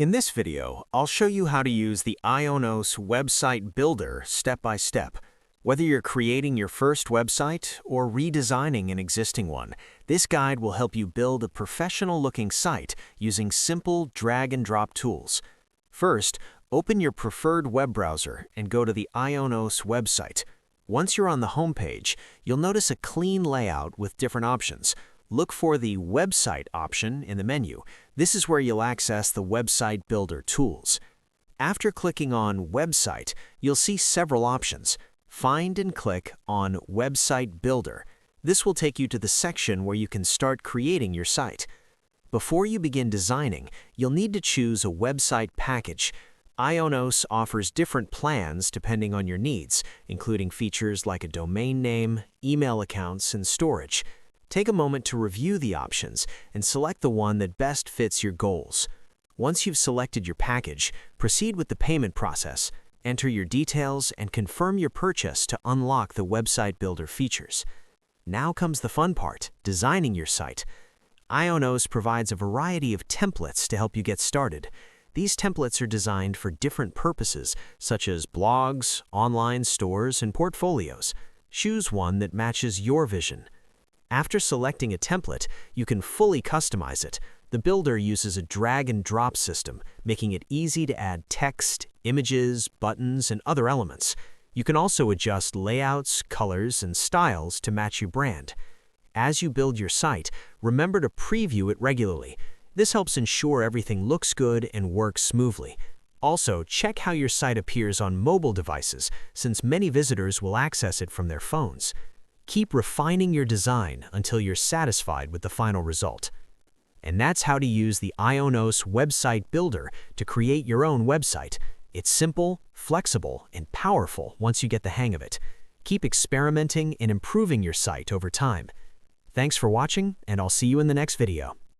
In this video, I'll show you how to use the Ionos website builder step by step. Whether you're creating your first website or redesigning an existing one, this guide will help you build a professional-looking site using simple drag-and-drop tools. First, open your preferred web browser and go to the Ionos website. Once you're on the home page, you'll notice a clean layout with different options. Look for the Website option in the menu. This is where you'll access the Website Builder tools. After clicking on Website, you'll see several options. Find and click on Website Builder. This will take you to the section where you can start creating your site. Before you begin designing, you'll need to choose a website package. Ionos offers different plans depending on your needs, including features like a domain name, email accounts, and storage. Take a moment to review the options and select the one that best fits your goals. Once you've selected your package, proceed with the payment process. Enter your details and confirm your purchase to unlock the website builder features. Now comes the fun part, designing your site. Ionos provides a variety of templates to help you get started. These templates are designed for different purposes, such as blogs, online stores, and portfolios. Choose one that matches your vision. After selecting a template, you can fully customize it. The builder uses a drag-and-drop system, making it easy to add text, images, buttons, and other elements. You can also adjust layouts, colors, and styles to match your brand. As you build your site, remember to preview it regularly. This helps ensure everything looks good and works smoothly. Also, check how your site appears on mobile devices, since many visitors will access it from their phones. Keep refining your design until you're satisfied with the final result. And that's how to use the Ionos website builder to create your own website. It's simple, flexible, and powerful once you get the hang of it. Keep experimenting and improving your site over time. Thanks for watching, and I'll see you in the next video.